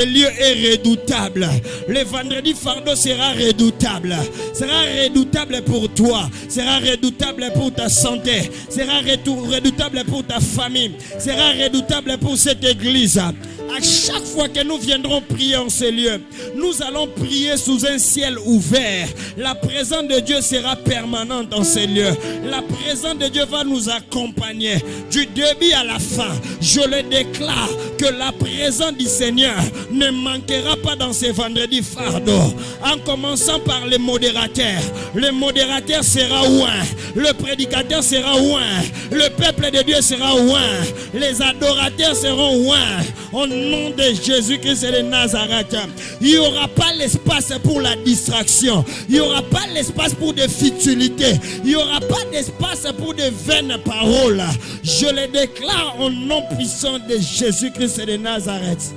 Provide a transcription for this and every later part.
Ce lieu est redoutable. Le vendredi fardeau sera redoutable. Sera redoutable pour toi. Sera redoutable pour ta santé. Sera redoutable pour ta famille. Sera redoutable pour cette église. À chaque fois que nous viendrons prier en ce lieu, nous allons prier sous un ciel ouvert. La présence de Dieu sera permanente dans ce lieu. La présence de Dieu va nous accompagner du début à la fin. Je le déclare que la présence du Seigneur ne manquera pas dans ces vendredis fardeaux. En commençant par les modérateurs. Le modérateur sera oint. Le prédicateur sera oint. Le peuple de Dieu sera oint. Les adorateurs seront oints. Au nom de Jésus-Christ et de Nazareth, il n'y aura pas l'espace pour la distraction. Il n'y aura pas l'espace pour des futilités. Il n'y aura pas d'espace pour des vaines paroles. Je le déclare au nom puissant de Jésus-Christ et de Nazareth.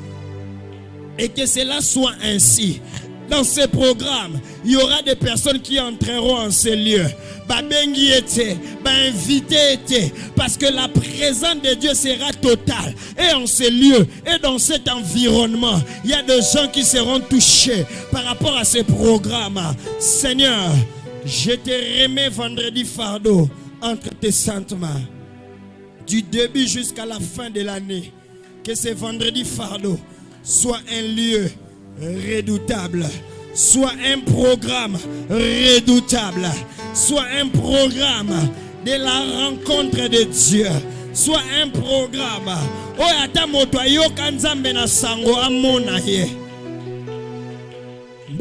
Et que cela soit ainsi. Dans ce programme, il y aura des personnes qui entreront en ces lieux. Babengi était, invité était, parce que la présence de Dieu sera totale. Et en ces lieux, et dans cet environnement, il y a des gens qui seront touchés par rapport à ce programme. Seigneur, je te remets vendredi fardeau entre tes saintes mains. Du début jusqu'à la fin de l'année, que ce vendredi fardeau soit un lieu redoutable, soit un programme redoutable, soit un programme de la rencontre de Dieu, soit un programme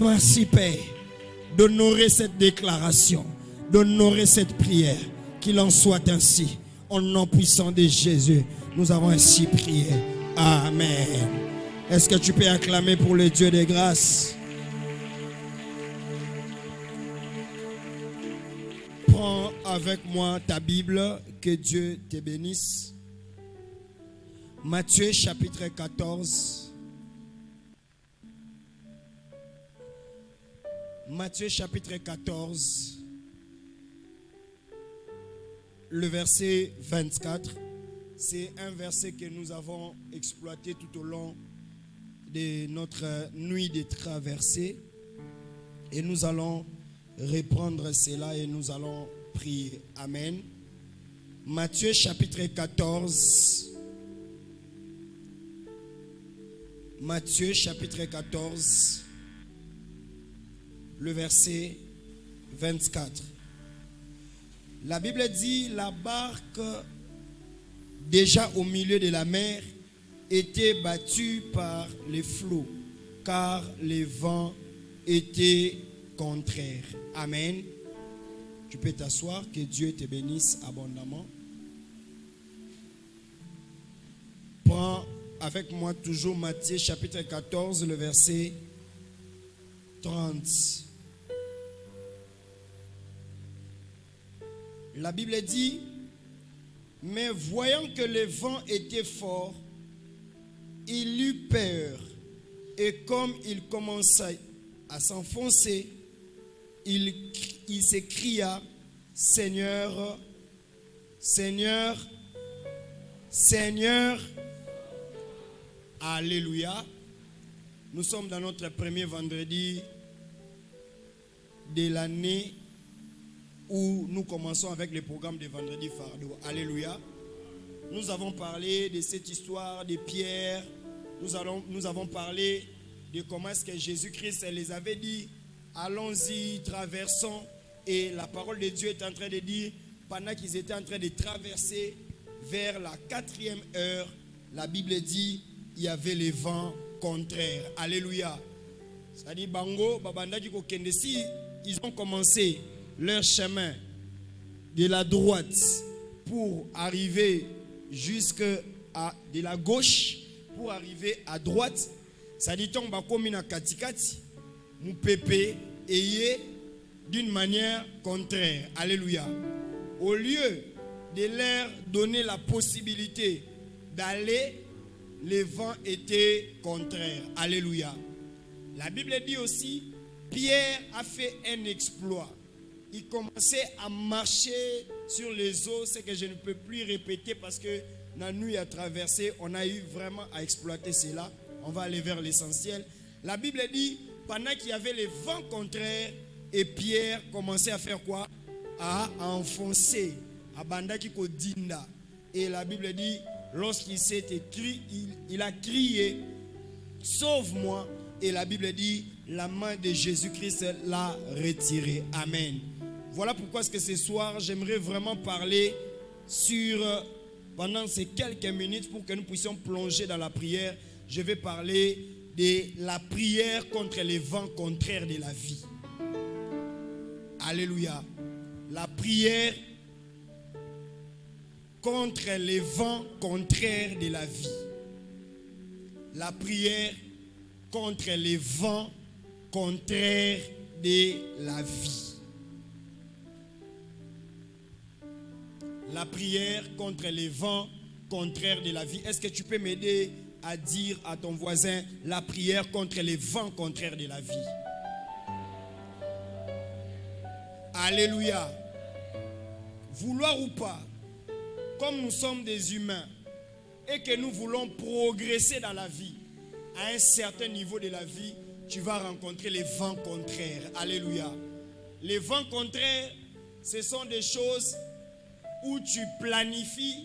merci Père d'honorer cette déclaration, d'honorer cette prière, qu'il en soit ainsi. Au nom puissant de Jésus, nous avons ainsi prié. Amen. Est-ce que tu peux acclamer pour le Dieu des grâces? Prends avec moi ta Bible, que Dieu te bénisse. Matthieu chapitre 14. Matthieu chapitre 14. Le verset 24. C'est un verset que nous avons exploité tout au long de notre nuit de traversée. Et nous allons reprendre cela et nous allons prier. Amen. Matthieu chapitre 14. Matthieu chapitre 14. Le verset 24. La Bible dit, la barque déjà au milieu de la mer était battue par les flots, car les vents étaient contraires. Amen. Tu peux t'asseoir, que Dieu te bénisse abondamment. Prends avec moi toujours Matthieu chapitre 14, le verset 30. La Bible dit, mais voyant que le vent était fort, il eut peur, et comme il commençait à s'enfoncer, il s'écria, Seigneur, Seigneur, Seigneur. Alléluia. Nous sommes dans notre premier vendredi de l'année où nous commençons avec le programme de vendredi fardeau. Alléluia. Nous avons parlé de cette histoire de Pierre. Nous avons parlé de comment est-ce que Jésus-Christ les avait dit, allons-y, traversons. Et la parole de Dieu est en train de dire, pendant qu'ils étaient en train de traverser vers la 4e heure, la Bible dit, il y avait les vents contraires. Alléluia. Ça dit, Bango, Babandaki Kokendesi, ils ont commencé leur chemin de la droite pour arriver jusqu'à de la gauche pour arriver à droite. Ça dit on va comme na katikati mu pépé et d'une manière contraire. Alléluia. Au lieu de leur donner la possibilité d'aller, les vents étaient contraires. Alléluia. La Bible dit aussi, Pierre a fait un exploit. Il commençait à marcher sur les eaux, ce que je ne peux plus répéter parce que la nuit à traverser, on a eu vraiment à exploiter cela. On va aller vers l'essentiel. La Bible dit, pendant qu'il y avait les vents contraires, et Pierre commençait à faire quoi? À enfoncer. À bandaki kodinda. Et la Bible dit, lorsqu'il s'est écrit, il a crié, sauve-moi. Et la Bible dit, la main de Jésus-Christ l'a retiré. Amen. Voilà pourquoi est-ce que ce soir, j'aimerais vraiment parler sur, pendant ces quelques minutes, pour que nous puissions plonger dans la prière, je vais parler de la prière contre les vents contraires de la vie. Alléluia. La prière contre les vents contraires de la vie. La prière contre les vents contraires de la vie. La prière contre les vents contraires de la vie. Est-ce que tu peux m'aider à dire à ton voisin la prière contre les vents contraires de la vie? Alléluia. Vouloir ou pas, comme nous sommes des humains et que nous voulons progresser dans la vie, à un certain niveau de la vie, tu vas rencontrer les vents contraires. Alléluia. Les vents contraires, ce sont des choses où tu planifies,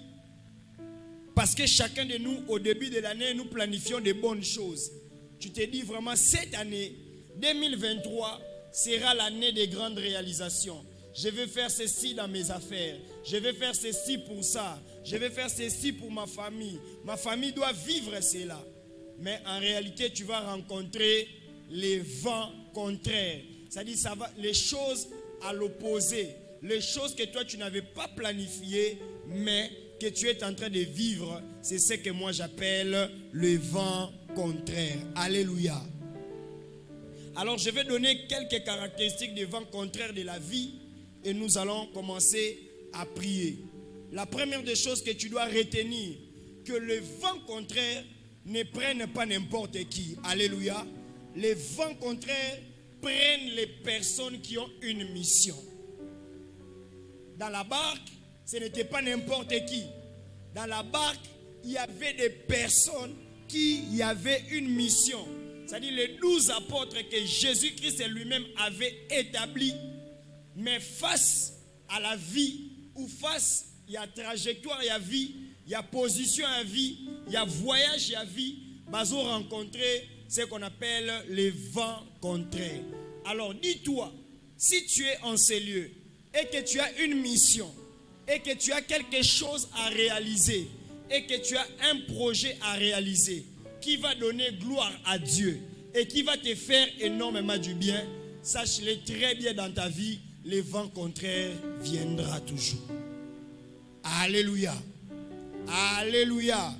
parce que chacun de nous, au début de l'année, nous planifions de bonnes choses. Tu te dis vraiment, cette année, 2023, sera l'année des grandes réalisations. Je vais faire ceci dans mes affaires. Je vais faire ceci pour ça. Je vais faire ceci pour ma famille. Ma famille doit vivre cela. Mais en réalité, tu vas rencontrer les vents contraires. C'est-à-dire, ça va, les choses à l'opposé. Les choses que toi, tu n'avais pas planifiées, mais que tu es en train de vivre. C'est ce que moi, j'appelle le vent contraire. Alléluia. Alors, je vais donner quelques caractéristiques des vents contraires de la vie et nous allons commencer à prier. La première des choses que tu dois retenir, que les vents contraires ne prennent pas n'importe qui. Alléluia. Les vents contraires prennent les personnes qui ont une mission. Dans la barque, ce n'était pas n'importe qui. Dans la barque, il y avait des personnes qui avaient une mission. C'est-à-dire les 12 apôtres que Jésus-Christ lui-même avait établis. Mais face à la vie, ou face à la trajectoire, il y a vie, il y a position à vie, il y a voyage à vie, ils ont rencontré ce qu'on appelle les vents contraires. Alors dis-toi, si tu es en ces lieux et que tu as une mission, et que tu as quelque chose à réaliser, et que tu as un projet à réaliser, qui va donner gloire à Dieu et qui va te faire énormément du bien, sache-le très bien dans ta vie, les vents contraires viendront toujours. Alléluia. Alléluia.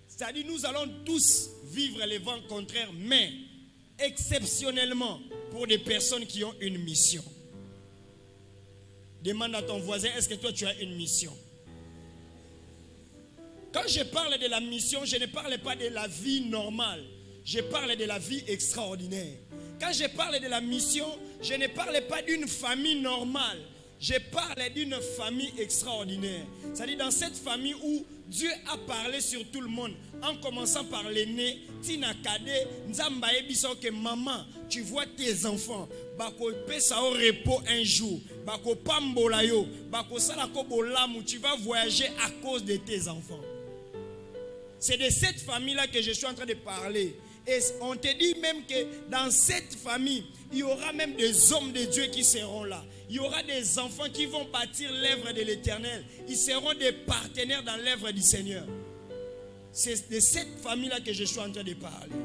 C'est-à-dire, nous allons tous vivre les vents contraires, mais exceptionnellement pour des personnes qui ont une mission. Demande à ton voisin, est-ce que toi tu as une mission? Quand je parle de la mission, je ne parle pas de la vie normale. Je parle de la vie extraordinaire. Quand je parle de la mission, je ne parle pas d'une famille normale. Je parle d'une famille extraordinaire. C'est-à-dire dans cette famille où Dieu a parlé sur tout le monde. En commençant par l'aîné, Tina Kade, Nzamba Ebiso que maman, tu vois tes enfants. Bako pesa au repos un jour. Bako pambola yo. Bako salako bolamu, tu vas voyager à cause de tes enfants. C'est de cette famille-là que je suis en train de parler. Et on te dit même que dans cette famille, il y aura même des hommes de Dieu qui seront là. Il y aura des enfants qui vont bâtir l'œuvre de l'Éternel. Ils seront des partenaires dans l'œuvre du Seigneur. C'est de cette famille-là que je suis en train de parler.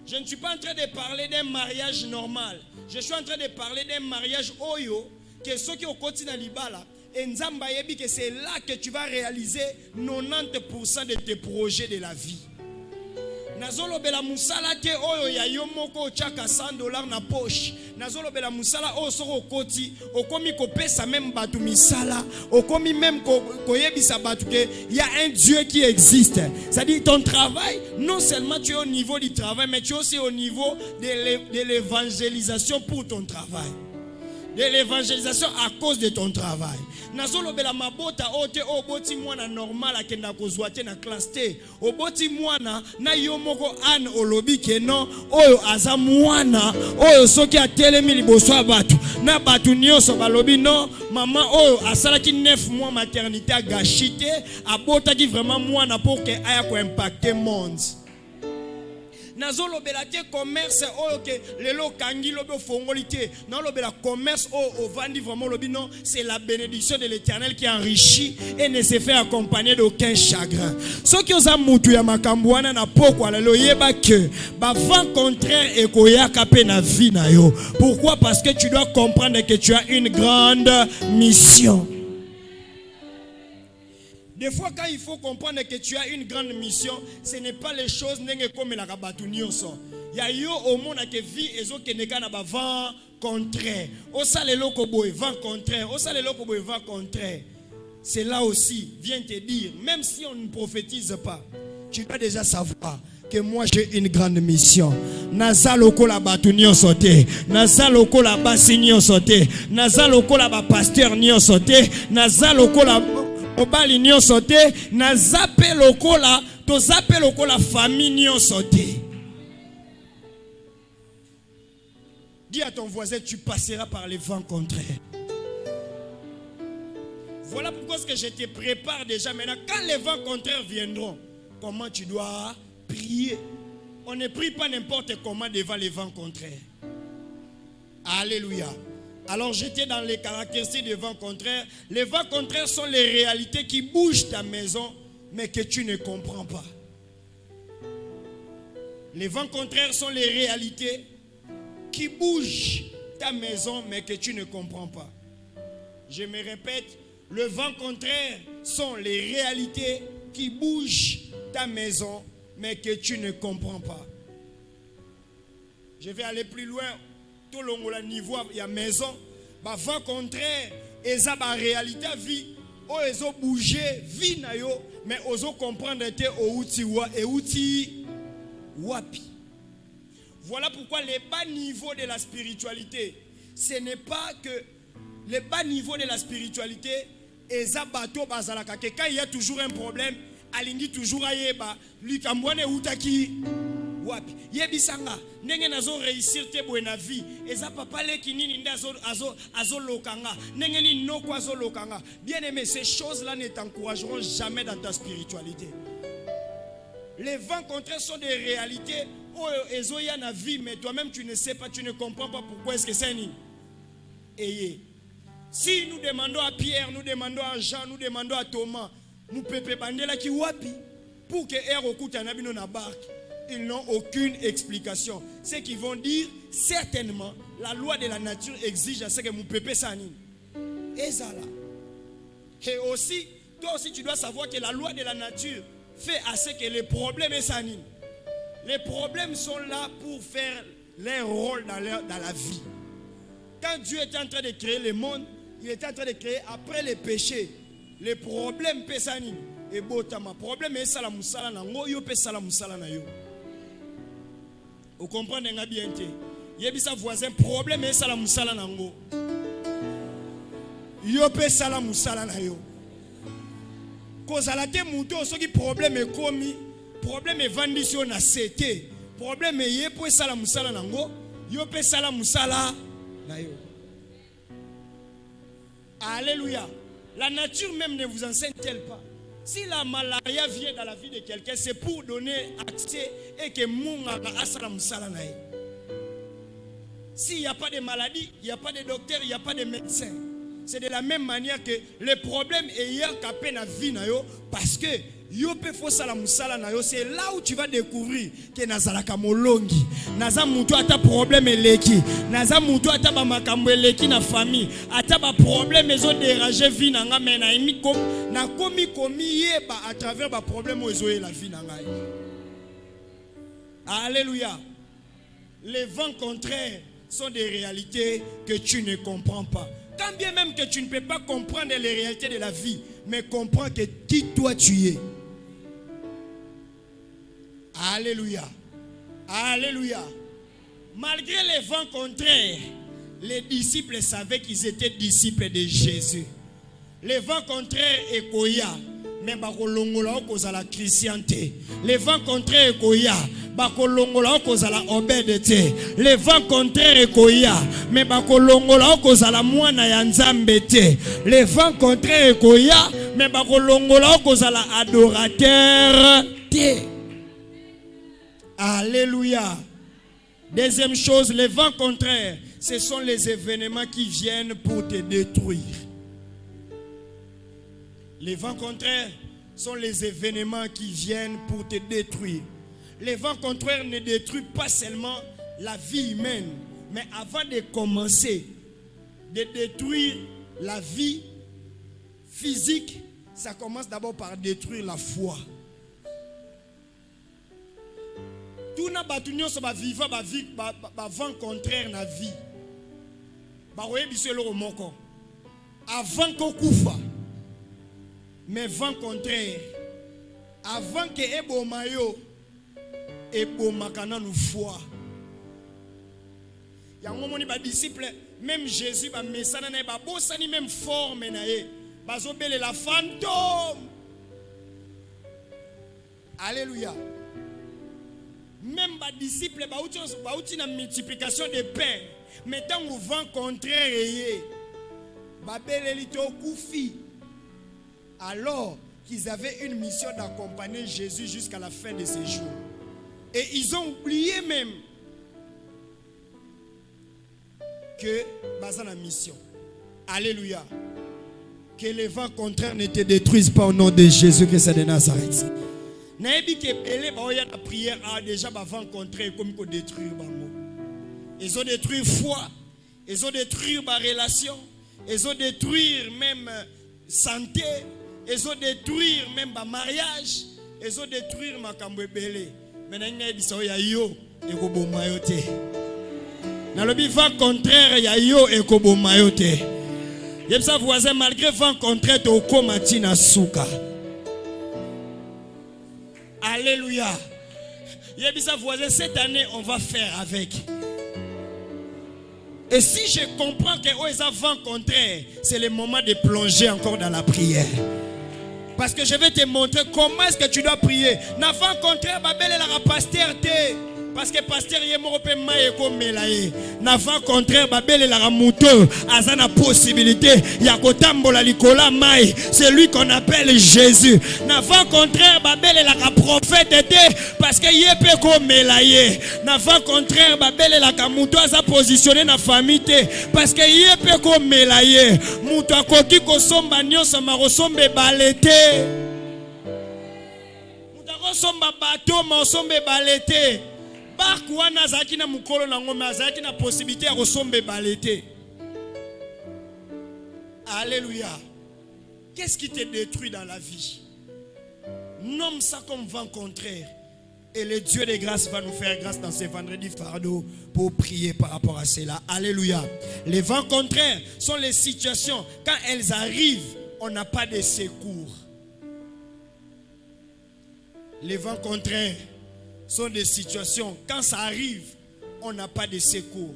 Je ne suis pas en train de parler d'un mariage normal. Je suis en train de parler d'un mariage oyo, que ceux qui ont continué à l'ibala. Et Nzamba yebi que c'est là que tu vas réaliser 90% de tes projets de la vie. Nazolo bela musala te oyo ya yomoko chaka $100 na poche. Nazolo bela musala o soko koti okomi ko pesa même batu misala okomi même ko yebisa batu que il y a un Dieu qui existe. C'est-à-dire ton travail, non seulement tu es au niveau du travail, mais tu es aussi au niveau de l'évangélisation pour ton travail. de l'évangélisation à cause de ton travail. Nazolobela mabota ote oboti mwana normal akenda kozwa te na classe te. Oboti mwana na yo moko an olobi ke non oyo aza mwana oyo soki atelemi liboso ya batu na batu nyonso balobi non maman oyo asalaki 9 mois maternité a gâché te abotaki vraiment mwana pour que aya ko impacter monde. Nazolobela te commerce oyo ke lelo kangi lobe fongoli te non lobela commerce o vandi vraiment lobi non c'est la bénédiction de l'Éternel qui enrichit et ne se fait accompagner d'aucun chagrin. Ce qui osa mutu ya makambo wana na poko lelo yeba que ba vent contraire e koyaka pe na vie na yo. Pourquoi? Parce que tu dois comprendre que tu as une grande mission. Des fois, quand il faut comprendre que tu as une grande mission, ce n'est pas les choses comme la rabatunion. Il y a eu au monde que vie et zo keneka na ba vent contraire. Au sale loko boy vent contraire. Au sale loko boy vent contraire. C'est là aussi vient te dire, même si on ne prophétise pas, tu dois déjà savoir que moi j'ai une grande mission. Naza loko la batunio sauté, naza loko la basinio sauté, naza loko la ba pasteur nio sauté, naza loko la obali nyo sauté, na zape lokola, to zape lokola famille nyo sauté. Dis à ton voisin, tu passeras par les vents contraires. Voilà pourquoi ce que je te prépare déjà maintenant. Quand les vents contraires viendront, comment tu dois prier? On ne prie pas n'importe comment devant les vents contraires. Alléluia. Alors j'étais dans les caractéristiques des vents contraires. Les vents contraires sont les réalités qui bougent ta maison, mais que tu ne comprends pas. Les vents contraires sont les réalités qui bougent ta maison, mais que tu ne comprends pas. Je me répète, le vent contraire sont les réalités qui bougent ta maison, mais que tu ne comprends pas. Je vais aller plus loin. Tout le niveau il y a maison ba vent contraire et ça ba réalité vie o ezo bouger vie na yo mais ozo comprendre te o outi wa et outi wapi. Voilà pourquoi les bas niveaux de la spiritualité, ce n'est pas que les bas niveaux de la spiritualité et ça bateau bazalaka que quand il y a toujours un problème alingi toujours ayeba likambwane utaki wapi yebisanga ndenge nazo réussir te boena vie eza papa leki nini nda azo lokanga ndenge ni noko azo lokanga. Bien aimé, ces choses là ne t'encourageront jamais dans ta spiritualité. Les vents contraires sont des réalités où ezo ya na vie mais toi-même tu ne sais pas, tu ne comprends pas pourquoi est-ce que c'est ni. Et si nous demandons à Pierre, nous demandons à Jean, nous demandons à Thomas, nous pepe bandela ki wapi pour que air okuta na bino na barque. Ils n'ont aucune explication. Ce qu'ils vont dire, certainement, la loi de la nature exige à ce que mon pépé s'anime. Et ça là. Et aussi, toi aussi tu dois savoir que la loi de la nature fait à ce que les problèmes s'animent. Les problèmes sont là pour faire leur rôle dans la vie. Quand Dieu était en train de créer le monde, il était en train de créer après les péchés. Les problèmes s'animent. Et botama, problème est ça la musala na ngo yo pe sala musala na yo. Vous comprenez bien? Yebisa voisin, problème est ça la musala nango. Yo pe sala musala na yo. Cause à la te muto so ki problème est commis, problème est vendu sur na CT. Problème est ye pe sala musala nango, yo pe sala musala na yo. Alléluia. La nature même ne vous enseigne-t-elle pas? Si la malaria vient dans la vie de quelqu'un, c'est pour donner accès et que Munga asala musala na ye. S'il n'y a pas de maladie, il n'y a pas de docteur, il n'y a pas de médecin. C'est de la même manière que le problème est hier capé na vie na yo parce que yo pe fo sala musala na yo, c'est là où tu vas découvrir que nazalaka molongi, naza mutu ata problème eleki, naza mutu ata ba makambo eleki na famille, ata ba problème ezo déranger vie na nga mais na imi kom na komi yeba à travers ba problème ezo la vie na nga. Alléluia. Les vents contraires sont des réalités que tu ne comprends pas. Quand bien même que tu ne peux pas comprendre les réalités de la vie, mais comprends que qui toi tu es. Alléluia. Alléluia. Malgré les vents contraires, les disciples savaient qu'ils étaient disciples de Jésus. Le vent contraire est koya, mais bakolongola cause à la chrétienté. Le vent contraire est koya, bakolongola cause à la obédité. Le vent contraire est koya, mais bakolongola cause à la moine ya nzambete. Le vent contraire est koya, mais bakolongola cause à la adorateur. Alléluia. Deuxième chose, les vents contraires, ce sont les événements qui viennent pour te détruire. Les vents contraires sont les événements qui viennent pour te détruire. Les vents contraires ne détruisent pas seulement la vie humaine, mais avant de commencer de détruire la vie physique, ça commence d'abord par détruire la foi. Tout na batunyo so ba vivre ba vent contraire na vie. Ba roye biso lo moko. Avant qu'on kufa. Mais vent contraire. Avant que ebo mayo ebo makana nous foi. Yango moni ba disciple même Jésus ba mesana na ba bosani même forme na ye. Bazo bele la fantôme. Alléluia. Même les disciples, ils ont une multiplication de pain. Mais tant que vent contraire, alors qu'ils avaient une mission d'accompagner Jésus jusqu'à la fin de ses jours. Et ils ont oublié même que c'est la mission. Alléluia. Que les vents contraires ne te détruisent pas au nom de Jésus que c'est de Nazareth. Naebi ke pele ba oya na prière a déjà avant contraire comme ko détruire bango. Ils ont détruit foi, ils ont détruit ma relation, ils ont détruit même santé, ils ont détruit même ma mariage, ils ont détruit ma kambwebele. Maintenant ngai biso ya yo e ko boma yo te. Na lobi vent contraire ya yo e ko boma yo te. Yebsa voisin malgré vent contraire to ko matina suka. Alléluia. Yebisa voisin, cette année, on va faire avec. Et si je comprends que aux avant contraire, c'est le moment de plonger encore dans la prière. Parce que je vais te montrer comment est-ce que tu dois prier. N'avant contraire, babel et la pasteur te. Parce que pasteur yé morope maye ko melaye. N'avant contraire, babel et la mouto. Azana possibilité. Yakotambola likola maye. C'est lui qu'on appelle Jésus. N'avant contraire, babel et la prophète te. Parce que yé pe ko melaye. N'avant contraire, babel et la mouto aza positionné na famille te. Parce que yé pe ko melaye. Mouto akoki ko somba nyonso marosombe balete. Mouto akosomba bateau marosombe balete. Barkouana zaki na mukolo na ngome azaki na possibilité à resombe balete. Alléluia. Qu'est-ce qui te détruit dans la vie? Nomme ça comme vent contraire. Et le Dieu de grâce va nous faire grâce dans ce vendredi fardeau pour prier par rapport à cela. Alléluia. Les vents contraires sont les situations, quand elles arrivent, on n'a pas de secours. Les vents contraires sont des situations, quand ça arrive, on n'a pas de secours.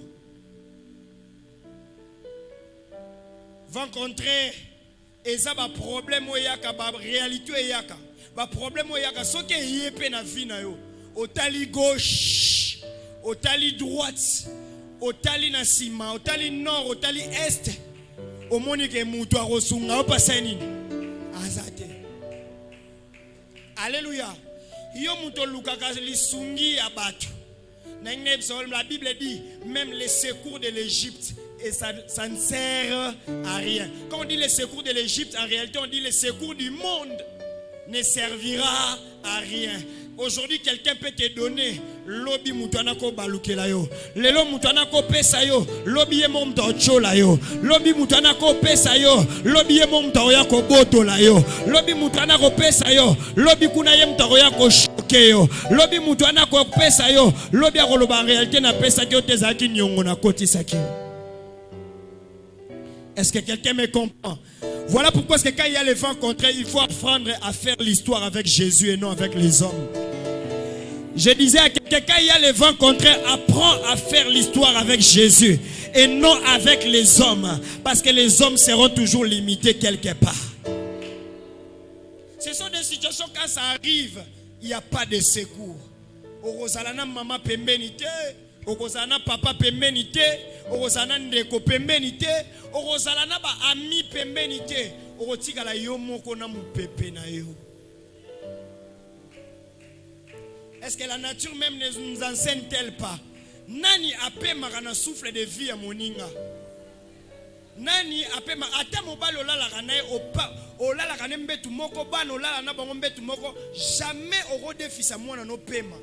Vent contraire, et ça va problème au yaka, va réalité au yaka, va problème au yaka, ce qui est yépé na vie na yo, au tali gauche, au tali droite, au tali nasima, au tali nord, au tali est, au monique moutoua rosunga, au passeni, azate. Alléluia. Yo muto lukaka lisungi ya batu. La Bible dit même les secours de l'Égypte et ça ne sert à rien. Quand on dit les secours de l'Égypte, en réalité on dit les secours du monde ne servira à rien. Aujourd'hui, quelqu'un peut te donner lobby mutana ko balukela yo. Lelo mutana ko pesa yo, lobby mom to chola yo. Lobby mutana ko pesa yo, lobby mom to ya ko boto la yo. Lobby mutana ko pesa yo, lobby kuna yem to ya ko choke yo. Lobby mutana ko pesa yo, lobby ko loba en réalité na pesa ki otezaki nyongo na kotisa ki. Est-ce que quelqu'un me comprend? Voilà pourquoi est-ce que quand il y a les vents contraires, il faut apprendre à faire l'histoire avec Jésus et non avec les hommes. Je disais à quelqu'un, quand il y a les vents contraires, apprends à faire l'histoire avec Jésus et non avec les hommes. Parce que les hommes seront toujours limités quelque part. Ce sont des situations quand ça arrive, il n'y a pas de secours. Orozalana maman pembenité, orozalana papa pembenité, orozalana ndeko pembenité, orozalana ba ami pembenité, orotikala yo moko na mupepe na yo. Est-ce que la nature même ne nous enseigne-t-elle pas? Nani apema kana souffle de vie à moninga. Nani apema ata mobali olala kana opa olala kana mbetu moko bana olala na bango mbetu moko jamais oro défisa mwana no pema.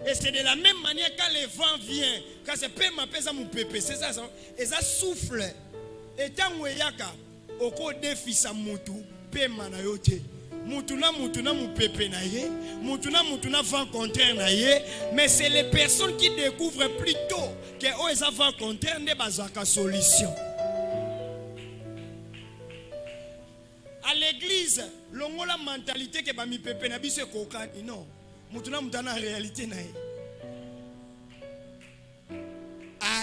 Et c'est de la même manière quand le vent vient, quand c'est pema pesa mu pepe, c'est ça, et ça souffle. Et tant weyaka oko défisa mutu pema na yote. Mutuna mu pepe na ye, mutuna vent contraire na ye, mais c'est les personnes qui découvrent plus tôt que eux ils vent contraire ne bazaka solution. À l'église, l'ongo la mentalité que ba mi pepe na biso kokani non, mutuna na réalité na ye.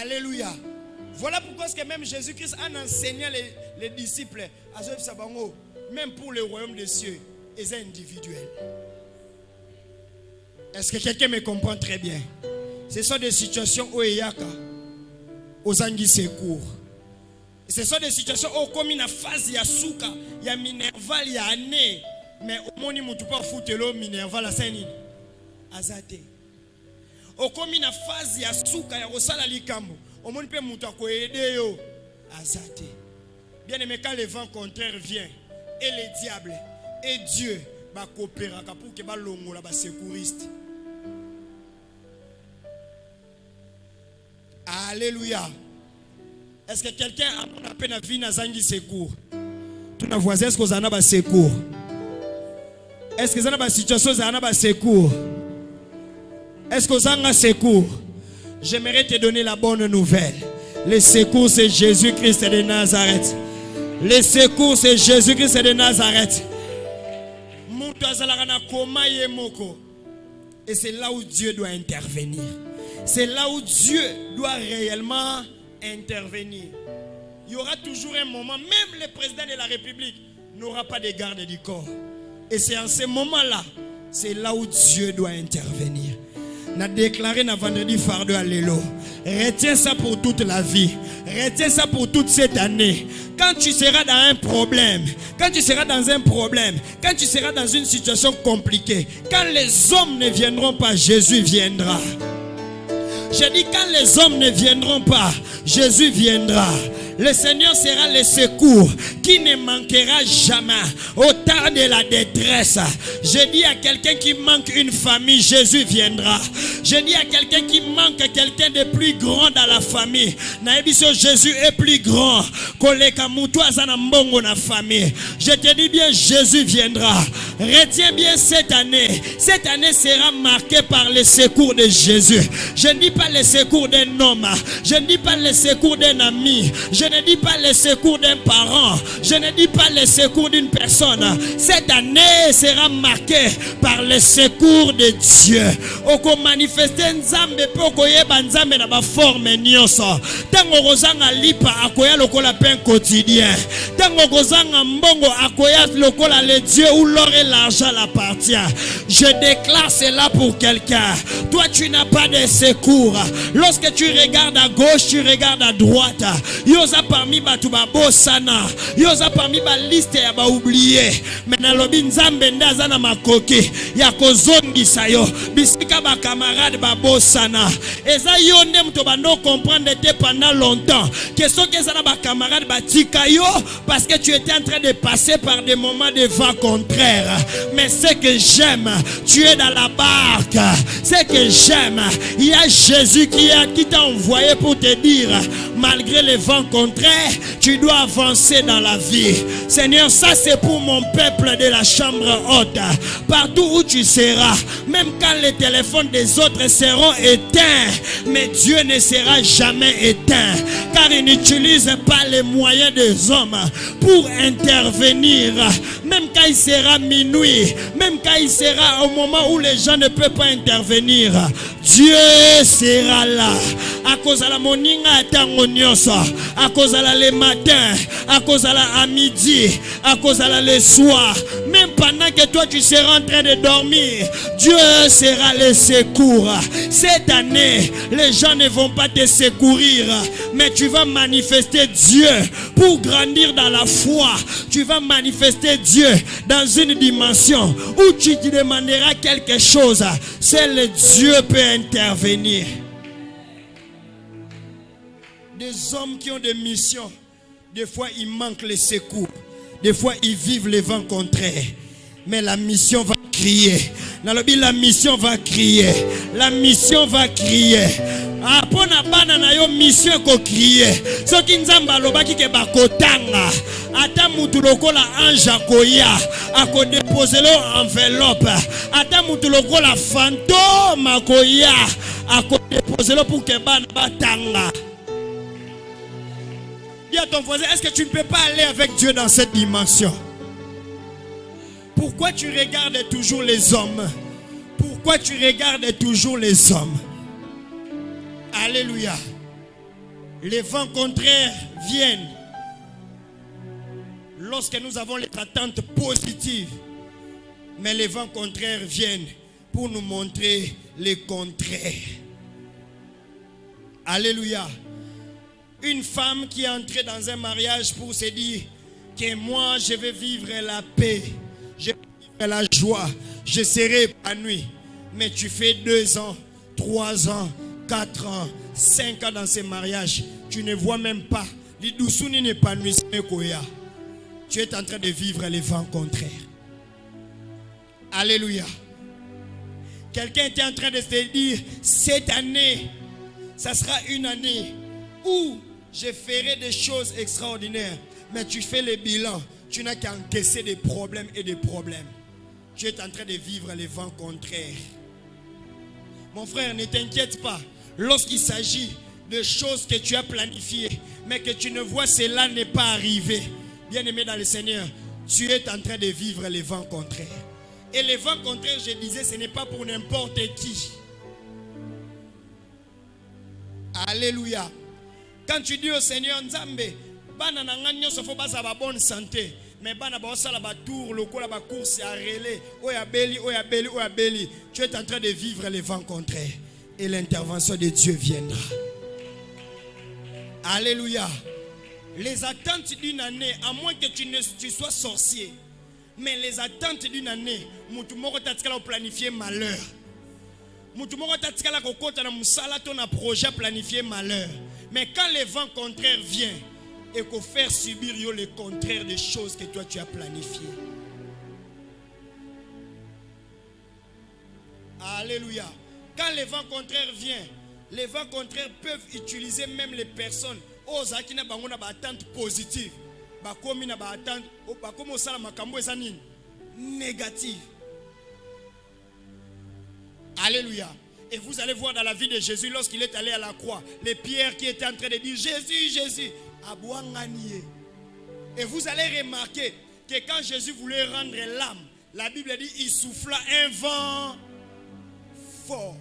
Alléluia. Voilà pourquoi est-ce que même Jésus-Christ en enseignant les disciples à Joseph Sabango, même pour le royaume des cieux, c'est individuel. Est-ce que quelqu'un me comprend très bien? Ce sont des situations où il y a aux anguilles secours. Ce sont des situations où comme une phase il y a souka, il y a minerval, il y a année, mais au moins il ne peut pas foutre l'eau minerval à Saint-Nini. Azate. Au comme une phase il y a souka, il y a rosala likambo. Au moins il peut mouta ko aider yo. Azate. Bien aimé, quand le vent contraire vient et les diables et Dieu va coopérer pour que balongo la secouriste. Alléluia. Est-ce que quelqu'un a la peine à vivre dans un secours? Tout le voisin, est-ce que vous en avez un secours? Est-ce que vous avez une situation où vous avez un secours? Est-ce que vous avez un secours? J'aimerais te donner la bonne nouvelle. Le secours, c'est Jésus-Christ de Nazareth. Le secours, c'est Jésus-Christ de Nazareth. Et c'est là où Dieu doit intervenir. C'est là où Dieu doit réellement intervenir. Il y aura toujours un moment, même le président de la République n'aura pas de garde du corps. Et c'est en ce moment-là, c'est là où Dieu doit intervenir. On a déclaré dans vendredi fardeau à l'élo. Retiens ça pour toute la vie. Retiens ça pour toute cette année. Quand tu seras dans un problème, quand tu seras dans un problème, quand tu seras dans une situation compliquée, quand les hommes ne viendront pas, Jésus viendra. Je dis quand les hommes ne viendront pas, Jésus viendra. Le Seigneur sera le secours qui ne manquera jamais au temps de la détresse. Je dis à quelqu'un qui manque une famille, Jésus viendra. Je dis à quelqu'un qui manque quelqu'un de plus grand dans la famille. Jésus est plus grand que les kamoutois dans la famille. Je te dis bien, Jésus viendra. Retiens bien cette année. Cette année sera marquée par le secours de Jésus. Je ne dis pas le secours d'un homme. Je ne dis pas le secours d'un ami. Je ne dis pas le secours d'un parent. Je ne dis pas le secours d'une personne. Cette année sera marquée par le secours de Dieu. Oko manifester nzambe poko yeba nzambe na ba forme nyonso. Tango kozanga lipa akoya lokola pain quotidien. Tango kozanga mbongo akoya lokola le Dieu où l'or et l'argent l'appartient. Je déclare cela pour quelqu'un. Toi tu n'as pas de secours. Lorsque tu regardes à gauche, tu regardes à droite. Yoza parmi batuba bosana. Yoza parmi ba liste ya ba oublié. Mena lobi nzambe ndaza na makoki. Ya kozongi sayo. Bisika ba camarade ba bosana. Eza yonde mto bando comprendre te pendant longtemps. Question que ça na ba camarade ba tika yo parce que tu étais en train de passer par des moments de vent contraire. Mais ce que j'aime, tu es dans la barque. Ce que j'aime, il y a Jésus qui t'a envoyé pour te dire, malgré les vents contraires, tu dois avancer dans la vie. Seigneur, ça c'est pour mon peuple de la chambre haute. Partout où tu seras, même quand les téléphones des autres seront éteints, mais Dieu ne sera jamais éteint, car il n'utilise pas les moyens des hommes pour intervenir. Même quand il sera minuit, même quand il sera au moment où les gens ne peuvent pas intervenir, Dieu sera là. À cause de la moninga atango nyonso, à cause de le matin, à cause de à midi, à cause de le soir. Même pendant que toi tu seras en train de dormir, Dieu sera le secours. Cette année, les gens ne vont pas te secourir, mais tu vas manifester Dieu pour grandir dans la foi. Tu vas manifester Dieu dans une dimension où tu te demanderas quelque chose. Seul Dieu peut intervenir. Des hommes qui ont des missions, des fois ils manquent les secours, des fois ils vivent les vents contraires, mais la mission va crier. La mission va crier. La mission va crier. Apona bana na yo mission ko crier. Soki nzamba lobaki ke bakotanga. Ata mutu lokola anja koya ako déposer lo enveloppe. Ata mutu lokola fantôme koya ako déposer lo pour que bana batanga. Dis à ton voisin, est-ce que tu ne peux pas aller avec Dieu dans cette dimension? Pourquoi tu regardes toujours les hommes? Pourquoi tu regardes toujours les hommes? Alléluia. Les vents contraires viennent lorsque nous avons les attentes positives. Mais les vents contraires viennent pour nous montrer les contraires. Alléluia. Une femme qui est entrée dans un mariage pour se dire que moi je vais vivre la paix, je vais vivre la joie, je serai épanoui. Mais tu fais 2 ans, 3 ans, 4 ans, 5 ans dans ce mariage, tu ne vois même pas. Tu es en train de vivre les vents contraires. Alléluia. Quelqu'un était en train de se dire, cette année, ça sera une année où je ferai des choses extraordinaires. Mais tu fais le bilan, tu n'as qu'à encaisser des problèmes et des problèmes. Tu es en train de vivre les vents contraires. Mon frère, ne t'inquiète pas. Lorsqu'il s'agit de choses que tu as planifiées, mais que tu ne vois cela n'est pas arrivé, bien-aimé dans le Seigneur, tu es en train de vivre les vents contraires. Et les vents contraires, je disais, ce n'est pas pour n'importe qui. Alléluia. Quand tu dis au Seigneur, Nzambe, bana nanganyo sofo basa ba bonne santé, mais bana ba osala ba tour lokola ba course à relais, oyabeli, tu es en train de vivre les vents contraires et l'intervention de Dieu viendra. Alléluia. Les attentes d'une année, à moins que tu sois sorcier, mais les attentes d'une année, mutu moko tatikala planifier malheur. Mutu moko tatikala kokota na musala ton a projet planifier malheur. Mais quand les vents contraires viennent, et qu'on fait subir le contraire des choses que toi tu as planifiées. Alléluia. Quand les vents contraires viennent, les vents contraires peuvent utiliser même les personnes aux qui n'ont pas d'attente positive. Bakomi na ba attente, bakomo sala makambo ezanini négative. Alléluia. Et vous allez voir dans la vie de Jésus, lorsqu'il est allé à la croix, les pierres qui étaient en train de dire Jésus, Jésus, abouanganie. Et vous allez remarquer que quand Jésus voulait rendre l'âme, la Bible dit il souffla un vent fort.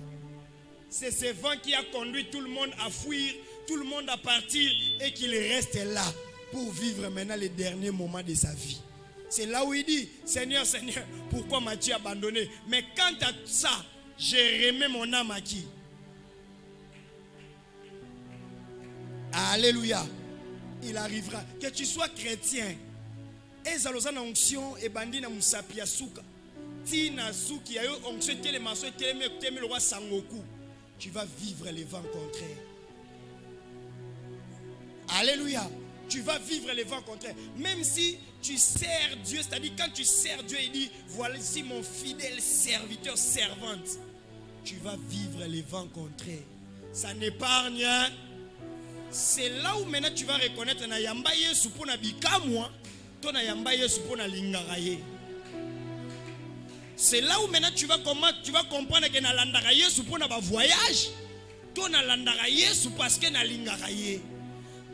C'est ce vent qui a conduit tout le monde à fuir, tout le monde à partir et qu'il reste là pour vivre maintenant les derniers moments de sa vie. C'est là où il dit Seigneur, Seigneur, pourquoi m'as-tu abandonné? Mais quant à ça, j'ai remis mon âme à qui? Alléluia. Il arrivera. Que tu sois chrétien. Et zalozana onction et bandina musapia suka. Tina suki ayo onction telemaso teleme le roi Sangoku. Tu vas vivre les vents contraires. Alléluia. Tu vas vivre les vents contraires. Même si tu sers Dieu, c'est-à-dire quand tu sers Dieu, il dit voici mon fidèle serviteur, servante. Tu vas vivre les vents contraires. Ça n'épargne. C'est là où maintenant tu vas reconnaître na yamba Yesu pona bikamwa, to na yamba Yesu pona lingaraye. C'est là où maintenant tu vas comprendre que na landara Yesu pona ba voyage, to na landara Yesu parce que na lingaraye.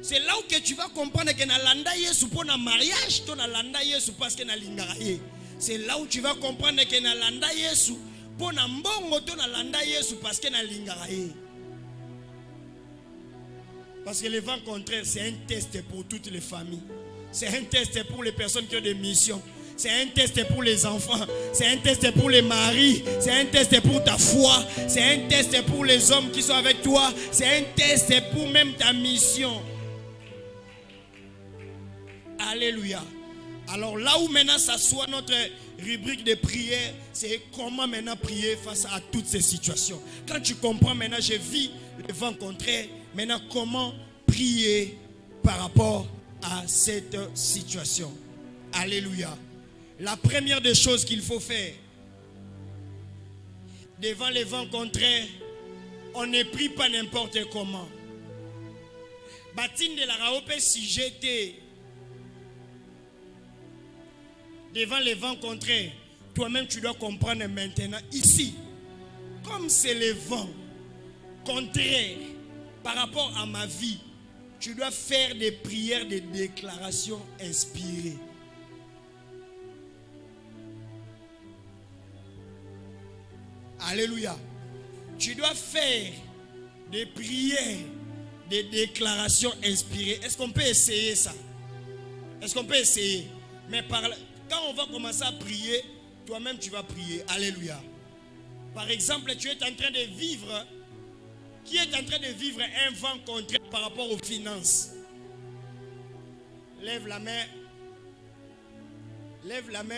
C'est là où que tu vas comprendre que na landa Yesu pona mariage, to na landa Yesu parce que na lingaraye. C'est là où tu vas comprendre que na landa Yesu Pour na mbongo to na landa Yesu parce que na lingara ye. Parce que le vent contraire, c'est un test pour toutes les familles. C'est un test pour les personnes qui ont des missions. C'est un test pour les enfants. C'est un test pour les maris. C'est un test pour ta foi. C'est un test pour les hommes qui sont avec toi. C'est un test pour même ta mission. Alléluia. Alors là où maintenant s'assoit notre rubrique de prière, c'est comment maintenant prier face à toutes ces situations. Quand tu comprends maintenant, je vis le vent contraire. Maintenant, comment prier par rapport à cette situation? Alléluia. La première des choses qu'il faut faire, devant les vents contraires, on ne prie pas n'importe comment. Batine de la raope si j'étais devant les vents contraires, toi-même tu dois comprendre maintenant ici, comme c'est les vents contraires par rapport à ma vie, tu dois faire des prières, des déclarations inspirées. Alléluia. Tu dois faire des prières, des déclarations inspirées. Est-ce qu'on peut essayer ça? Est-ce qu'on peut essayer? Mais quand on va commencer à prier, toi-même tu vas prier. Alléluia. Par exemple, tu es en train de vivre. Qui est en train de vivre un vent contraire par rapport aux finances? Lève la main. Lève la main.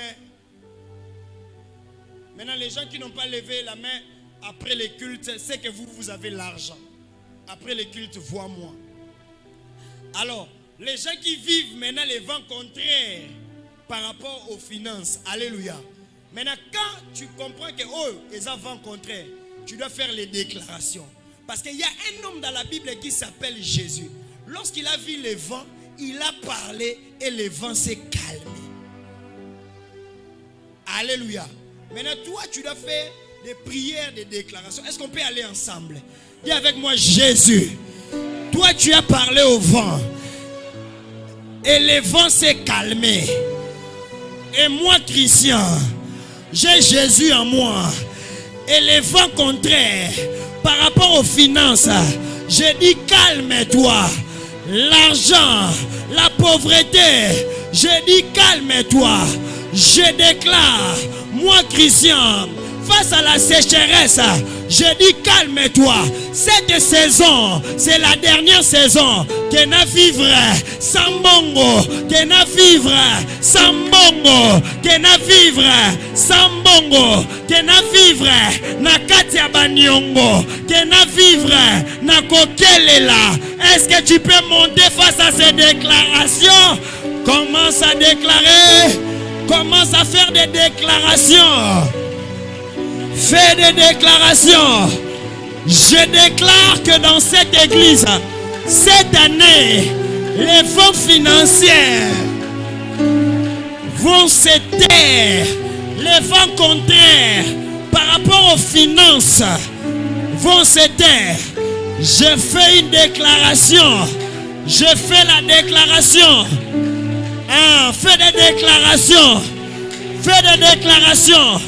Maintenant, les gens qui n'ont pas levé la main après les cultes, c'est que vous avez l'argent. Après les cultes, vois-moi. Alors, les gens qui vivent maintenant les vents contraires par rapport aux finances, alléluia. Maintenant, quand tu comprends que les vents contraires, tu dois faire les déclarations. Parce qu'il y a un homme dans la Bible qui s'appelle Jésus. Lorsqu'il a vu les vents, il a parlé et le vent s'est calmé. Alléluia. Maintenant, toi, tu dois faire des prières, des déclarations. Est-ce qu'on peut aller ensemble? Dis avec moi, Jésus. Toi, tu as parlé au vent. Et le vent s'est calmé. Et moi, Christian, j'ai Jésus en moi. Et le vent contraire, par rapport aux finances, je dis calme-toi. L'argent, la pauvreté, je dis calme-toi. Je déclare, moi Christian, face à la sécheresse, je dis calme-toi. Cette saison, c'est la dernière saison. Que na vivre sans bongo, que na vivre sans bongo, que na vivre sans bongo, que na vivre na kati ya banyongo, que na vivre na kokelela. Est-ce que tu peux monter face à ces déclarations? Commence à déclarer. Commence à faire des déclarations. Fais des déclarations. Je déclare que dans cette église, cette année, les fonds financiers vont se taire. Les vents contraires par rapport aux finances vont se taire. Je fais une déclaration. Je fais la déclaration. Fais des déclarations. Fais des déclarations.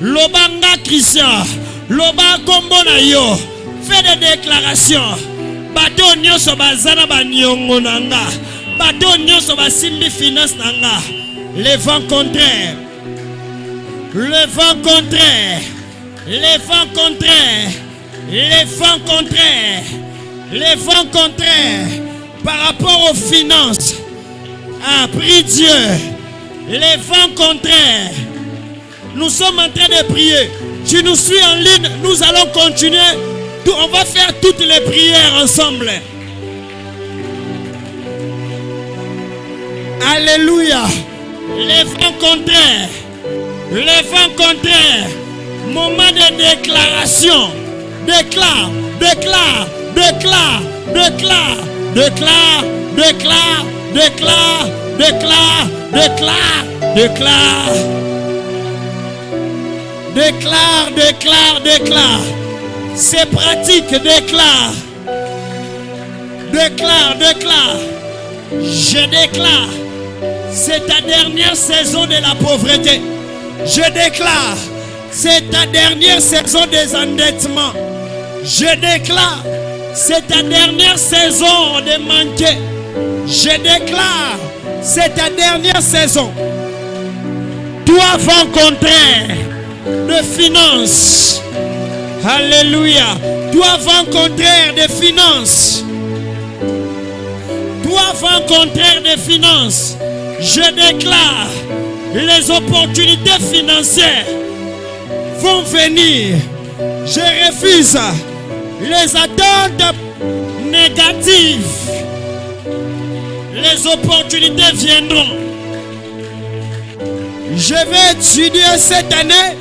Lobanga Christian. Loba kombo na yo. Fais des déclarations. Bato nyonso bazana banyongo nanga. Bato nyonso basimbi finance nanga. Les vents contraires. Le vent contraire. Les vents contraires. Les vents contraires. Les vents contraires. Par rapport aux finances. Prie Dieu. Les vents contraires. Nous sommes en train de prier. Tu nous suis en ligne. Nous allons continuer. On va faire toutes les prières ensemble. Alléluia. Les vents contraires. Les vents contraires. Moment de déclaration. Déclare. Déclare. Déclare. Déclare. Déclare. Déclare. Déclare. Déclare. Déclare. Déclare. Déclare, déclare, déclare. C'est pratique, déclare. Déclare, déclare. Je déclare. C'est ta dernière saison de la pauvreté. Je déclare c'est ta dernière saison des endettements. Je déclare, c'est ta dernière saison de manquer. Je déclare, c'est ta dernière saison. Toi, vent contraire de finances. Alléluia. Toi, vent contraire de finances. Toi, vent contraire de finances. Je déclare, les opportunités financières vont venir. Je refuse les attentes négatives. Les opportunités viendront. Je vais étudier cette année.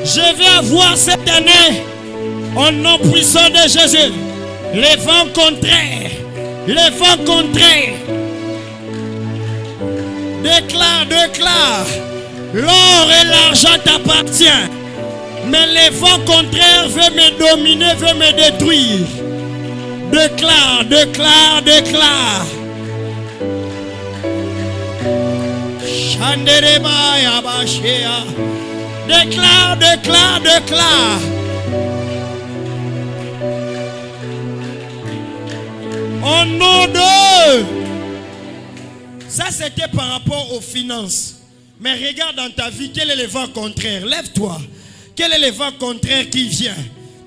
Je vais avoir cette année, au nom puissant de Jésus, les vents contraires. Les vents contraires. Déclare. L'or et l'argent t'appartiennent. Mais les vents contraires veulent me dominer, veulent me détruire. Déclare. Déclare. Au nom de... Ça, c'était par rapport aux finances. Mais regarde dans ta vie, quel est le vent contraire? Lève-toi. Quel est le vent contraire qui vient?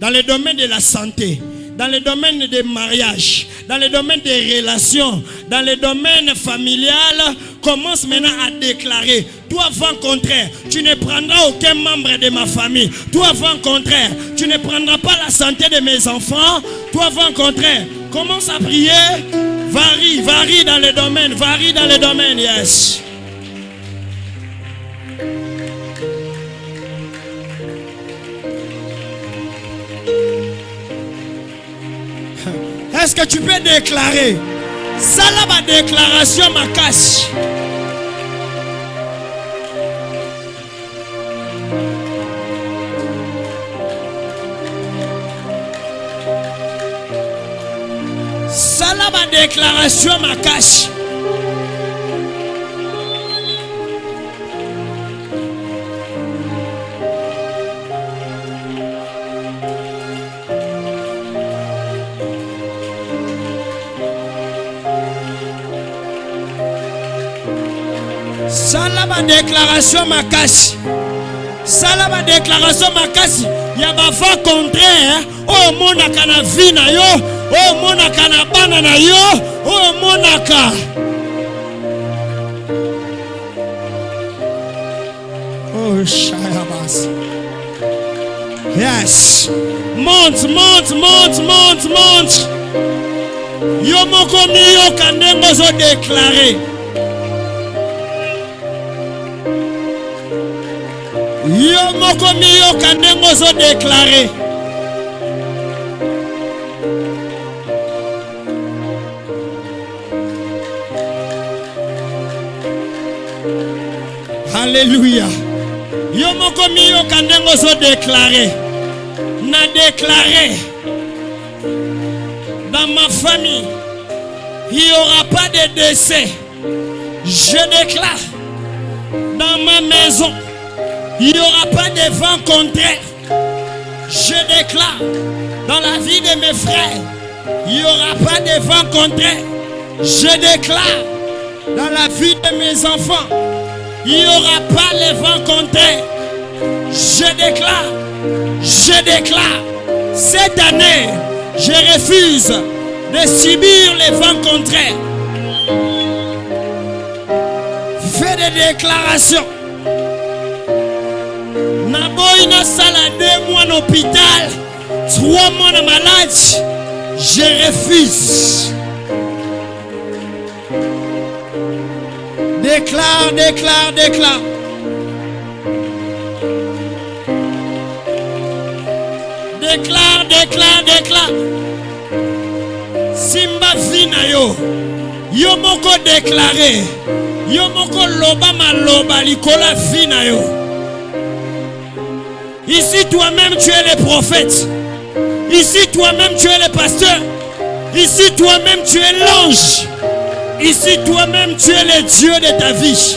Dans le domaine de la santé, dans le domaine des mariages, dans le domaine des relations, dans le domaine familial, commence maintenant à déclarer. Toi, vent contraire, tu ne prendras aucun membre de ma famille. Toi, vent contraire, tu ne prendras pas la santé de mes enfants. Toi, vent contraire, commence à prier. Varie dans le domaine, yes. Est-ce que tu peux déclarer? Ça là, ma déclaration, ma cache. Ça là, ma déclaration, ma cache. Salama déclaration makashi. Salama déclaration makashi. Ya ba va contraire. Oh monaka na vie na yo. Oh monaka na bana na yo. Oh monaka. Oh Shayabas. Yes. Monte. Yo moko miyo kandengo zo déclarer. Yo moko miyo kandengo zo déclarer. Alléluia. Yo moko miyo kandengo zo déclarer. Na déclarer. Dans ma famille, il n'y aura pas de décès. Je déclare. Dans ma maison, il n'y aura pas de vent contraire. Je déclare. Dans la vie de mes frères, il n'y aura pas de vent contraire. Je déclare. Dans la vie de mes enfants, il n'y aura pas de vent contraire. Je déclare. Cette année, je refuse de subir les vents contraires. Fais des déclarations. Naboïna sala 2 mois en hôpital, 3 mois de maladie. Je refuse. Déclare. Déclare. Simba vina yo. Yo moko déclaré. Yo moko loba maloba likola vina yo. Ici toi-même tu es le prophète. Ici toi-même tu es le pasteur. Ici toi-même tu es l'ange. Ici toi-même tu es le Dieu de ta vie.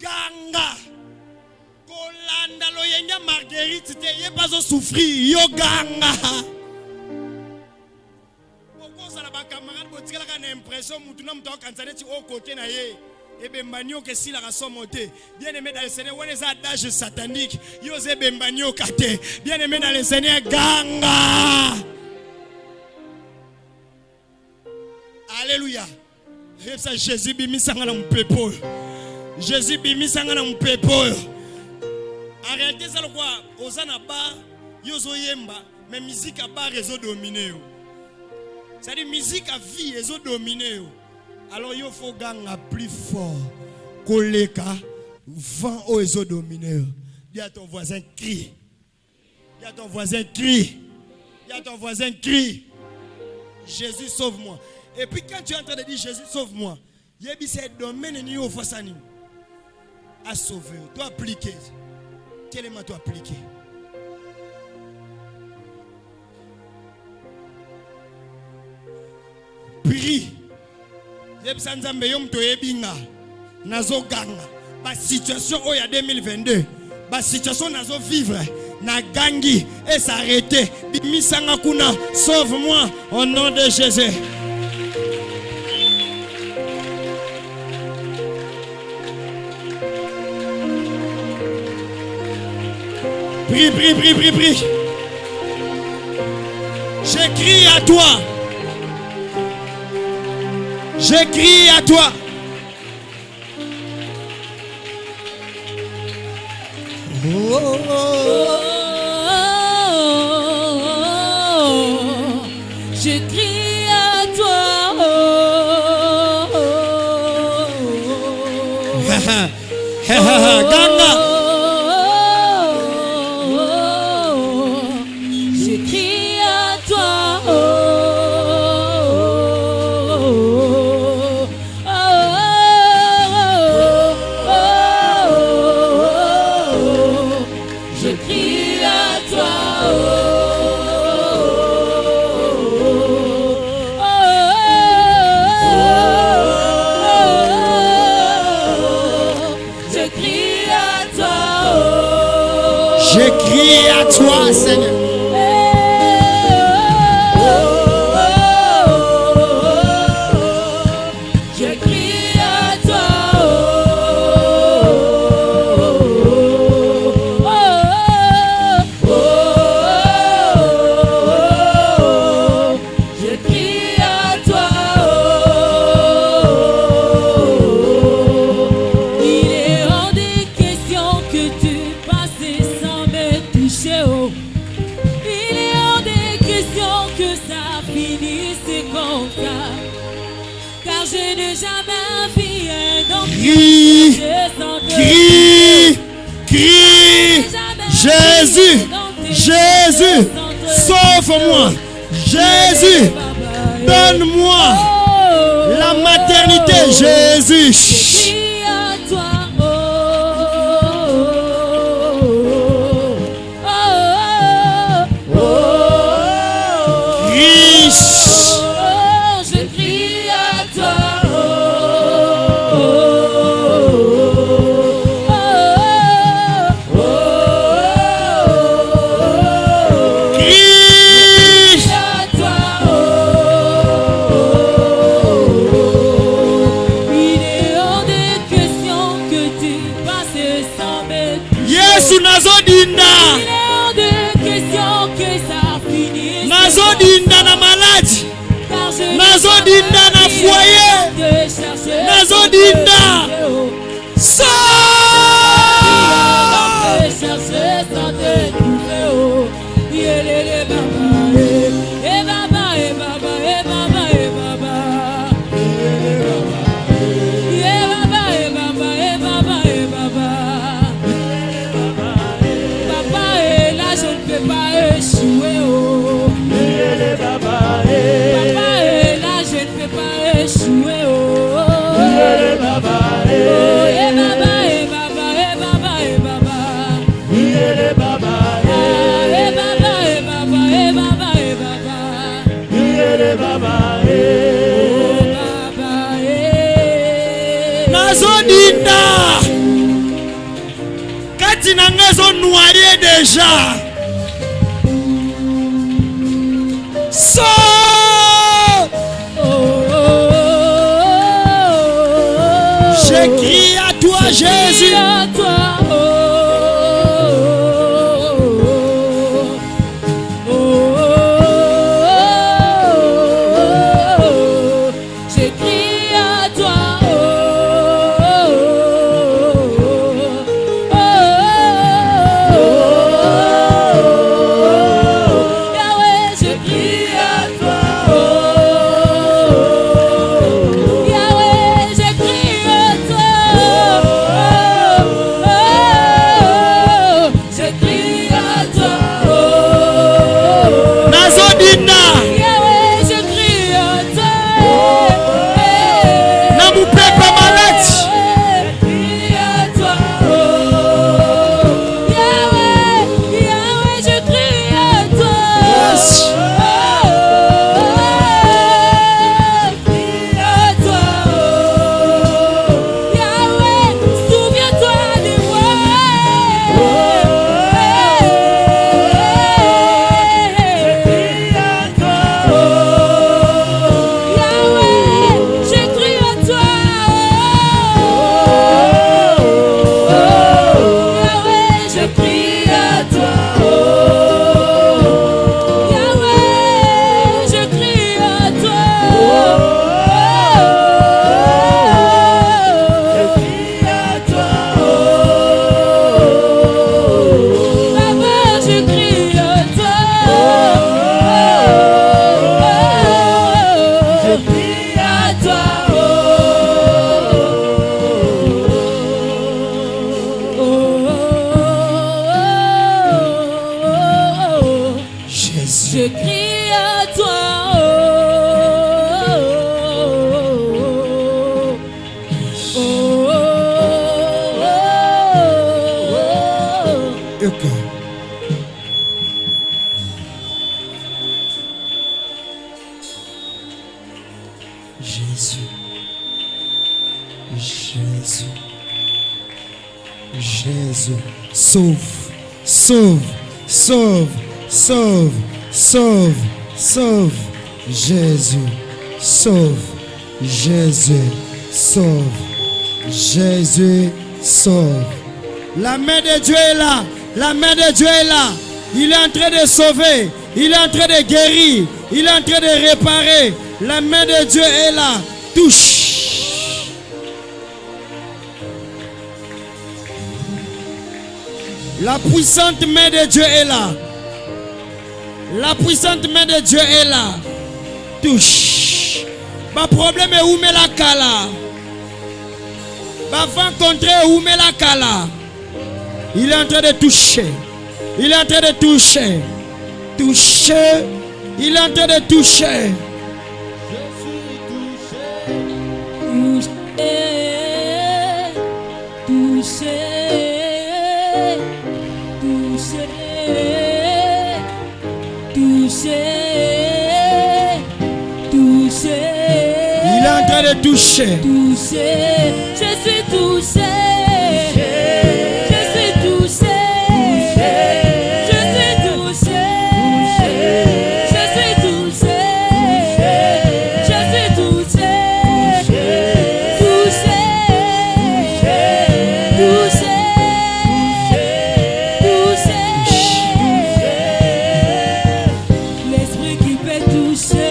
Ganga. Kolanda loyenga Marguerite te ye pas souffrir yo ganga. Pourquoi ça la ba camarade botikala ka impression mutuna mto kanzane ti au côté na ye. Ebe manio ke si la rason monté. Bien aimé dans le Seigneur, on les adages sataniques. Yo zebe manio kate. Bien aimé dans le Seigneur ganga. Alléluia. Ça Jésus bimi sanga na mpepo. Jésus bimi sanga na mpepo. En réalité c'est le quoi ozana ba yozo yemba mais musique à bar réseau dominé. Ça dit musique à vie réseau dominé. Alors il faut gagner plus fort. Koleka vent au réseau dominé. Dis à ton voisin crie. Dis à ton voisin crie. Dis à ton voisin crie. Jésus sauve-moi. Et puis quand tu es en train de dire Jésus sauve-moi, il y a un domaine ni au fasani à sauver. Tu appliquer. Quel est ma tu appliquer? Prie. Yebsanzambe yom to yebinga. Nazo ganga. Ba situation au ya 2022. Ba situation nazo vivre. Na gangi et s'arrêter. Bimisanga kuna sauve-moi au nom de Jésus. Prie, prie, prie, prie, prie. J'écris à toi. J'écris à toi. Oh, oh, oh. J'écris à toi. Ganga. J'écris à toi, Seigneur. J'écris à toi. J'écris à toi. Il est hors des questions que tu passes sans me toucher. Il est hors des questions que ça finisse comme ça. Car je n'ai jamais vu un homme Crie, crie, crie. Jésus, Jésus, sauve-moi. Jésus, donne-moi la maternité. Jésus. J'écris à toi. J'écris à toi. Il est hors des questions que tu passes sans me toucher. Yesu nazodinda. Il est hors des questions que ça finisse. Nazodinda na maladi. Car je Nazodinda na foyer. de chercher. Nazodinda. Sauve. Chercher sans te trouver. Oh, yélélé baba, eh baba, eh baba, eh baba, eh baba, eh baba, eh baba, eh baba, eh baba, papa, et là je ne peux pas échouer. Oh, papa, et là je ne peux pas échouer. Oh, eh baba, eh baba, eh baba, eh baba, eh baba. Eh baba, eh baba, eh baba, eh baba. Oh baba, Nazodinda. Mokonzi nangezo noyé déjà. Sors. Je crie à toi, Jésus. Sauve, Jésus, sauve, Jésus, sauve, Jésus, sauve. La main de Dieu est là, la main de Dieu est là. Il est en train de sauver, il est en train de guérir, il est en train de réparer. La main de Dieu est là, touche. La puissante main de Dieu est là. La puissante main de Dieu est là. Touche. Ma problème est où met la kala. Ma vent contraire où met la kala. Il est en train de toucher. Il est en train de toucher. Toucher. Il est en train de toucher. Je suis touché. Touché. Il est en train de toucher. Je suis touché. Je suis touché. Je suis touché. Je suis touché. Je suis touché. L'esprit qui peut toucher.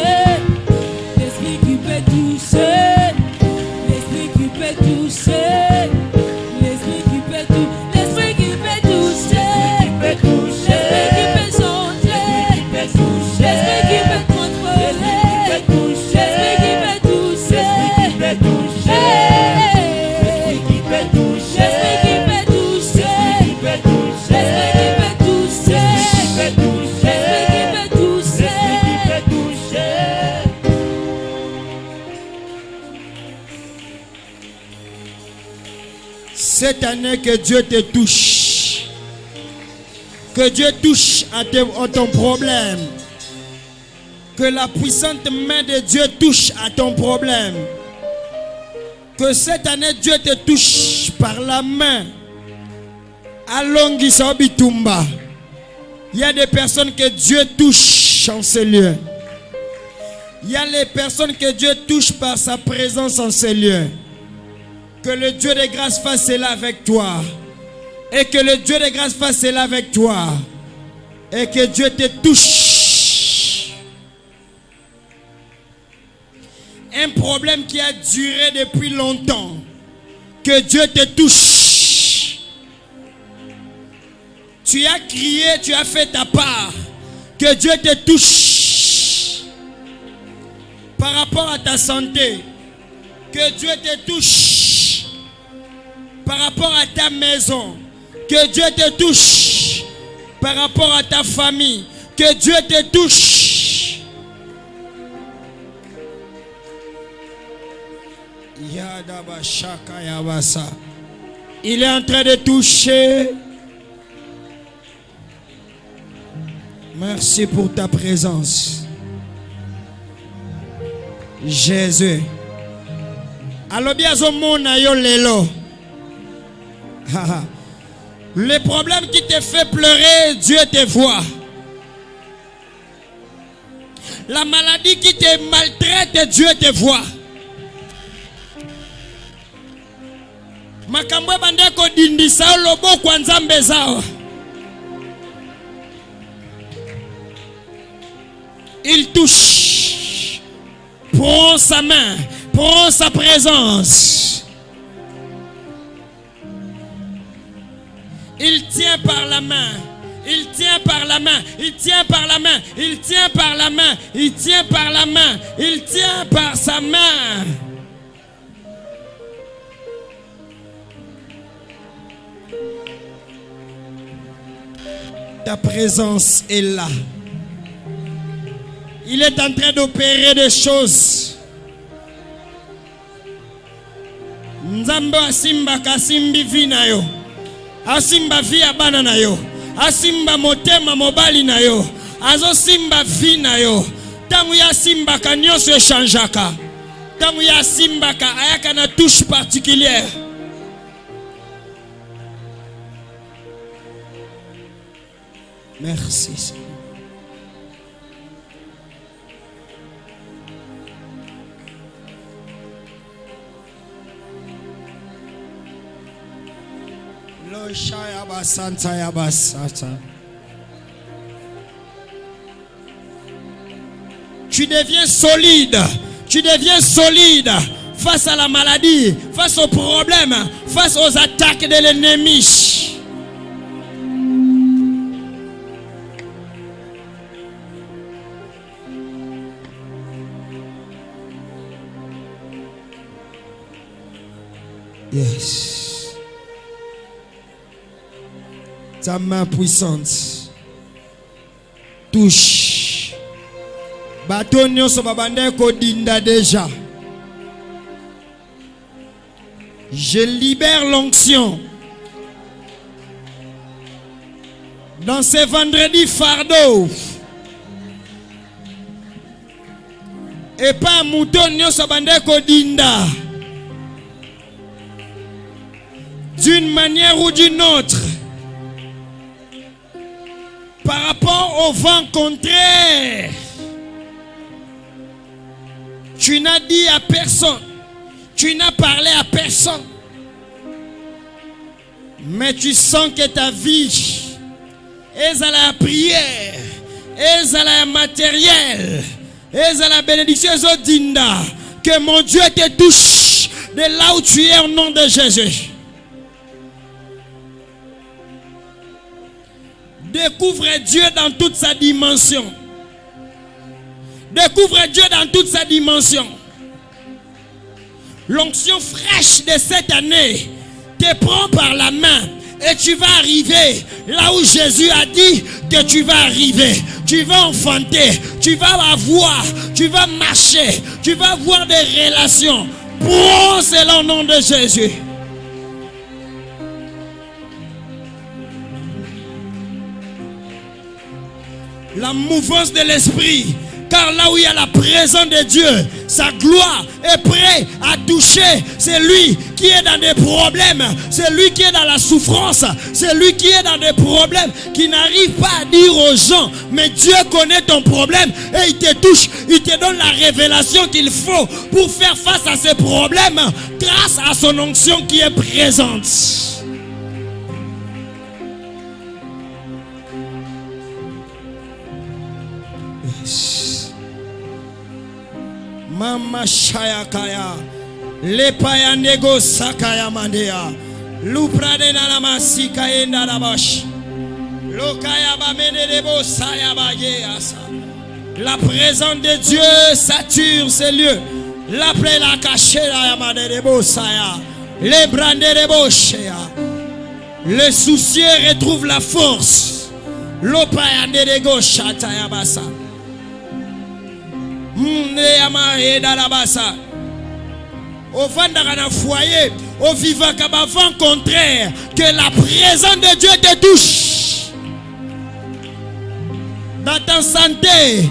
L'esprit qui peut toucher. L'esprit qui peut toucher. L'esprit qui peut toucher. L'esprit qui peut toucher. L'esprit qui peut changer. L'esprit qui peut contrôler. L'esprit qui peut toucher. L'esprit qui peut toucher. L'esprit qui peut toucher. L'esprit qui peut toucher. Cette année, que Dieu te touche. Que Dieu touche à ton problème. Que la puissante main de Dieu touche à ton problème. Que cette année, Dieu te touche par la main. Alongisa bitumba. Il y a des personnes que Dieu touche en ce lieu. Il y a les personnes que Dieu touche par sa présence en ce lieu. Que le Dieu de grâce fasse cela avec toi. Et que le Dieu de grâce fasse cela avec toi. Et que Dieu te touche. Un problème qui a duré depuis longtemps. Que Dieu te touche. Tu as crié, tu as fait ta part. Que Dieu te touche. Par rapport à ta santé. Que Dieu te touche. Par rapport à ta maison. Que Dieu te touche. Par rapport à ta famille. Que Dieu te touche. Il est en train de toucher. Merci pour ta présence. Jésus. Le problème qui te fait pleurer, Dieu te voit. La maladie qui te maltraite, Dieu te voit. Makambwe bandeko dindisa lobo kwa nzambe zao. Il touche. Prends sa main. Prends sa présence. Il tient par la main. Il tient par la main. Il tient par la main. Il tient par la main. Il tient par la main. Il tient par sa main. Ta présence est là. Il est en train d'opérer des choses. Nzambe asimba kasimbi vina yo. Asimba via bana na yo. Asimba motema mobali na yo. Azo simba vina yo. Tangu ya simba ka nyonso echangeaka. Tangu ya simba ka ayaka na touche particulière. Merci Seigneur. Tu deviens solide. Tu deviens solide face à la maladie, face aux problèmes, face aux attaques de l'ennemi. Yes. Ta main puissante touche. Bato nyonso babande ko dinda déjà. Je libère l'onction dans ce vendredi fardeau. Et pas mouton nyonso babande ko dinda. D'une manière ou d'une autre. Par rapport au vent contraire, tu n'as dit à personne, tu n'as parlé à personne, mais tu sens que ta vie est à la prière, est à la matériel, est à la bénédiction d'Inda, que mon Dieu te touche de là où tu es au nom de Jésus. Découvre Dieu dans toute sa dimension. Découvre Dieu dans toute sa dimension. L'onction fraîche de cette année te prend par la main et tu vas arriver là où Jésus a dit que tu vas arriver. Tu vas enfanter, tu vas avoir, tu vas marcher, tu vas avoir des relations. Prends cela au nom de Jésus. La mouvance de l'esprit Car là où il y a la présence de Dieu, sa gloire est prête à toucher celui qui est dans des problèmes, celui qui est dans la souffrance, celui qui est dans des problèmes, qui n'arrive pas à dire aux gens, mais Dieu connaît ton problème et il te touche, il te donne la révélation qu'il faut pour faire face à ces problèmes grâce à son onction qui est présente. Mama Shayakaya, Lepaya Nego Sakaya Mandea, Luprade Nanamasika Endarabash, Lokaya Bamene Debo Sayabageasa. La présence de Dieu sature ces lieux. L'appelé la cachée la Yamade Debo Saya, les brandés Debo Shea. Le soucieux retrouve la force. Lopaya Nego Shatayabasa. Au Vandagana foyer, au vivant vent contraire, que la présence de Dieu te touche. Dans ta santé,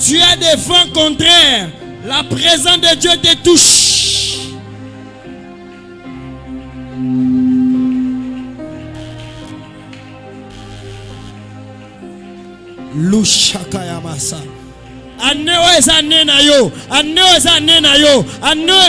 tu as des vents contraires, la présence de Dieu te touche. Lushakayamasa. Aneo eza nena yo, aneo eza nena yo, aneo